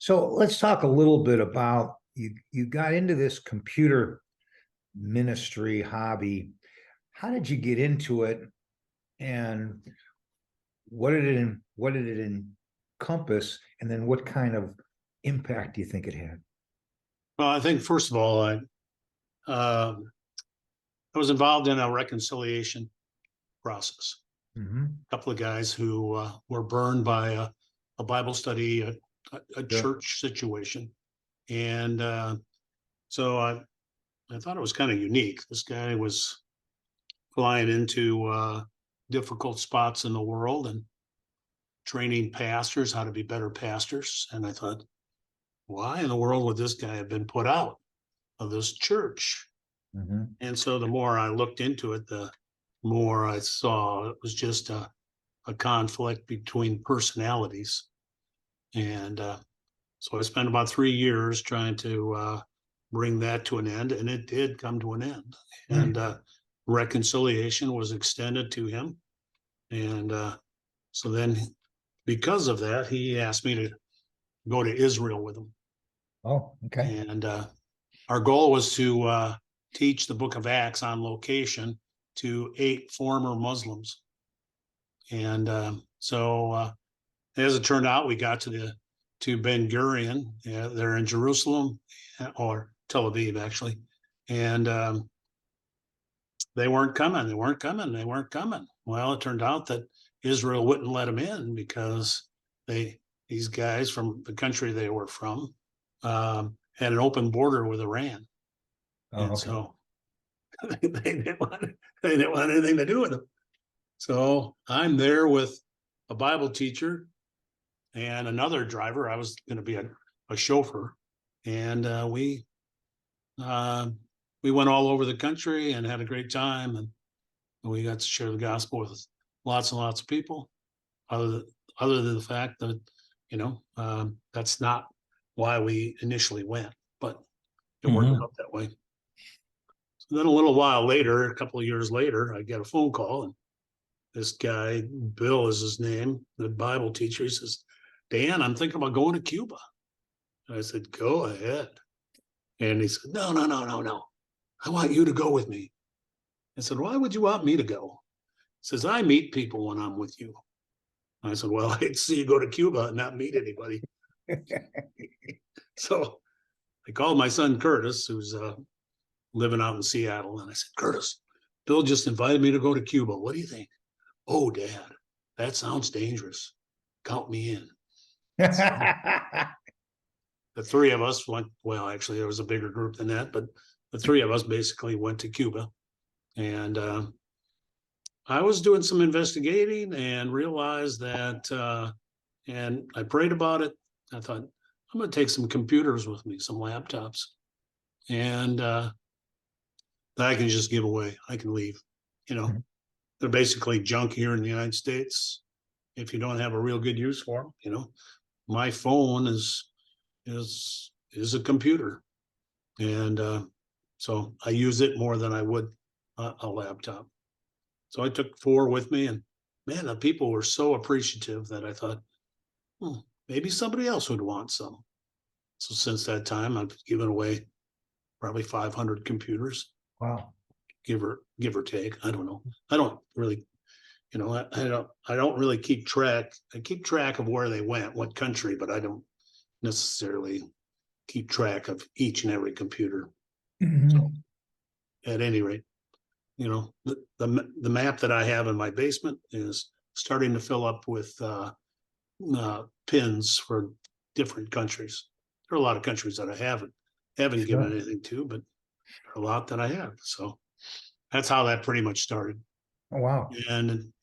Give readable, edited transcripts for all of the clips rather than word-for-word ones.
So let's talk a little bit about you. You got into this computer ministry hobby. How did you get into it, and what did it encompass, and then what kind of impact do you think it had? Well, I think first of all, I was involved in a reconciliation process. Mm-hmm. A couple of guys who were burned by a Bible study, a Yeah. church situation, and so I thought it was kind of unique. This guy was flying into difficult spots in the world and training pastors how to be better pastors, and I thought, why in the world would this guy have been put out of this church? Mm-hmm. And so the more I looked into it, the more I saw it was just a conflict between personalities. And so I spent about 3 years trying to bring that to an end, and it did come to an end. And reconciliation was extended to him. And so then, because of that, he asked me to go to Israel with him. Oh, okay. And our goal was to teach the book of Acts on location to 8 former Muslims. And so as it turned out, we got to Ben Gurion. Yeah, they're in Jerusalem or Tel Aviv, actually. And they weren't coming. They weren't coming. They weren't coming. Well, it turned out that Israel wouldn't let them in because these guys from the country they were from had an open border with Iran. Oh, And okay. so they didn't want anything to do with them. So I'm there with a Bible teacher and another driver. I was going to be a chauffeur, and we went all over the country and had a great time, and we got to share the gospel with lots and lots of people. Other than the fact that that's not why we initially went, but it worked out that way. So then a little while later, a couple of years later, I get a phone call, and this guy, Bill is his name, the Bible teacher. He says, Dan, I'm thinking about going to Cuba. And I said, go ahead. And he said, no, no, no, no, no. I want you to go with me. I said, why would you want me to go? He says, I meet people when I'm with you. I said, well, I'd see you go to Cuba and not meet anybody. So I called my son, Curtis, who's living out in Seattle. And I said, Curtis, Bill just invited me to go to Cuba. What do you think? Oh, Dad, that sounds dangerous. Count me in. So the 3 of us went, well, actually, there was a bigger group than that, but the 3 of us basically went to Cuba. And I was doing some investigating and realized that, and I prayed about it. I thought, I'm going to take some computers with me, some laptops, and that I can just give away. I can leave. They're basically junk here in the United States if you don't have a real good use for them. My phone is a computer, and so I use it more than I would a laptop. So I took 4 with me, and man, the people were so appreciative that I thought, maybe somebody else would want some. So since that time, I've given away probably 500 computers. Wow. Give or take. I don't know. I don't really, I don't really keep track. I keep track of where they went, what country, but I don't necessarily keep track of each and every computer. Mm-hmm. So at any rate, the map that I have in my basement is starting to fill up with pins for different countries. There are a lot of countries that I haven't given anything to, but there are a lot that I have. So that's how that pretty much started. Oh, wow. And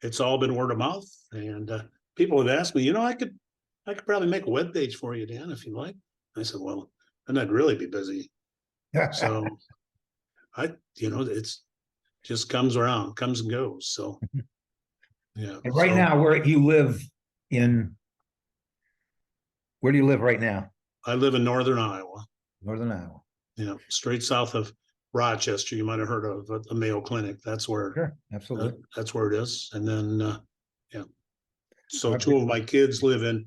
it's all been word of mouth, and people have asked me, I could probably make a web page for you, Dan, if you like. I said, well, then I'd really be busy. So it's just comes and goes. So yeah. And right now, where do you live right now? I live in northern Iowa. Northern Iowa. Straight south of Rochester. You might have heard of the Mayo Clinic. That's where. Sure, absolutely. That's where it is. And then, so 2 of my kids live in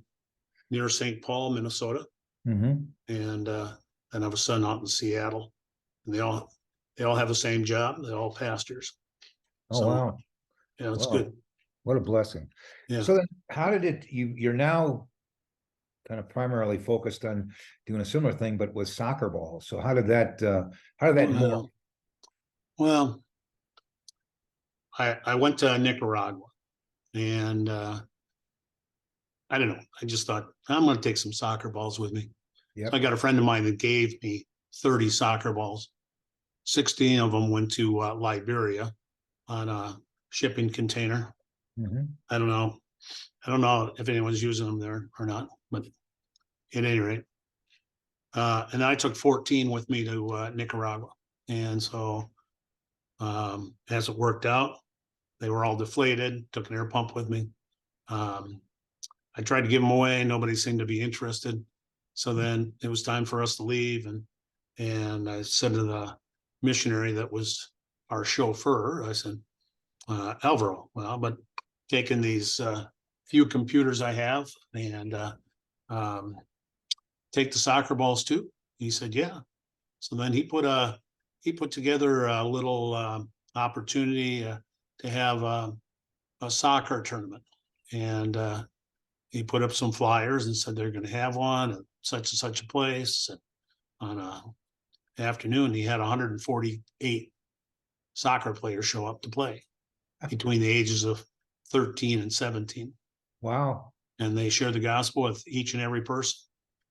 near St. Paul, Minnesota, Mm-hmm. and I have a son out in Seattle, and they all have the same job. They're all pastors. Oh, So wow. yeah, it's Wow. good. What a blessing. Yeah. So then how did it, you're now kind of primarily focused on doing a similar thing, but with soccer balls. So how did that morph? Well, I went to Nicaragua, and I don't know. I just thought I'm going to take some soccer balls with me. So I Yep. got a friend of mine that gave me 30 soccer balls. 16 of them went to Liberia on a shipping container. Mhm. I don't know. I don't know if anyone's using them there or not, but at any rate, and I took 14 with me to Nicaragua, and so as it worked out, they were all deflated. Took an air pump with me. Um, I tried to give them away. Nobody seemed to be interested. So then it was time for us to leave, and I said to the missionary that was our chauffeur, I said, Alvaro, well, but taking these few computers I have and um, take the soccer balls too. He said, yeah. So then he put together a little opportunity to have a soccer tournament, and he put up some flyers and said they're going to have one at such and such a place. And on a afternoon, he had 148 soccer players show up to play between the ages of 13 and 17. Wow. And they shared the gospel with each and every person,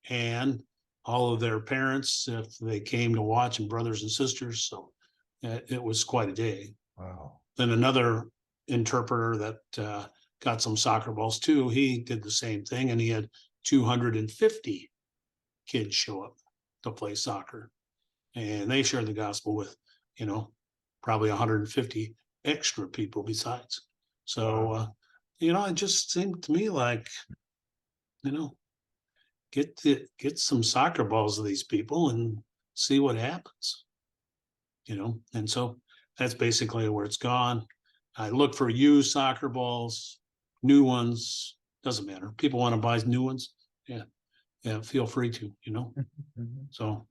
and all of their parents, if they came to watch, and brothers and sisters. So it was quite a day. Wow. Then another interpreter that got some soccer balls too, he did the same thing, and he had 250 kids show up to play soccer, and they shared the gospel with, probably 150 extra people besides. So, Wow. it just seemed to me like, you know, get some soccer balls to these people and see what happens, and so that's basically where it's gone. I look for used soccer balls, new ones, doesn't matter. People want to buy new ones. Yeah. Yeah. Feel free to, Mhm. so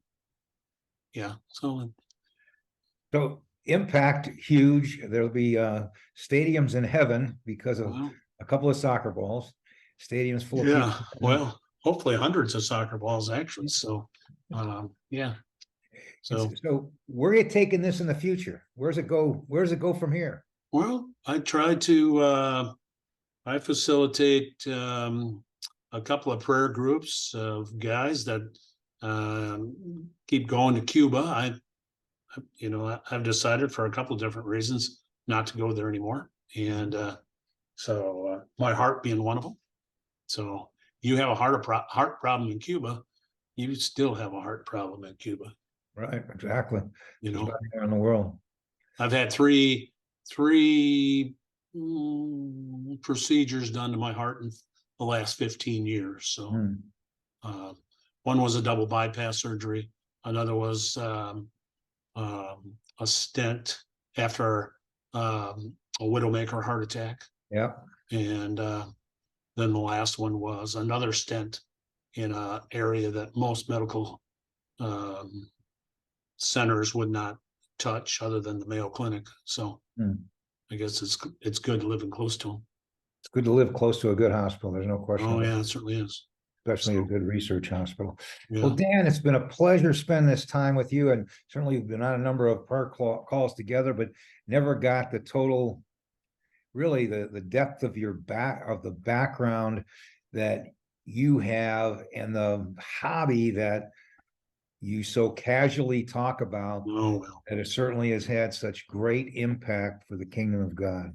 yeah. So So impact huge. There'll be stadiums in heaven because of well, a couple of soccer balls, stadiums full of yeah, people. well, hopefully hundreds of soccer balls actually. So yeah. So So where are you taking this in the future? Where's it go? Where does it go from here? well, I facilitate a couple of prayer groups of guys that keep going to Cuba. I've decided for a couple of different reasons not to go there anymore, and so my heart being one of them. So you have a heart problem in Cuba, you still have a heart problem in Cuba. Right, exactly. You Just know, about anywhere in the world. I've had three procedures done to my heart in the last 15 years. So Hmm. uh, one was a double bypass surgery. Another was a stent after a widowmaker heart attack. Yeah. And then the last one was another stent in an area that most medical um, centers would not touch other than the Mayo Clinic. So Hmm. I guess it's good living close to them. It's good to live close to a good hospital. There's no question Oh about yeah, it, it certainly is. especially a So good research hospital. Well, yeah, Dan, it's been a pleasure spending this time with you, and certainly we've been on a number of prayer calls together, but never got the total, really the depth of the background that you have and the hobby that you so casually talk about, oh well. that it certainly has had such great impact for the kingdom of God.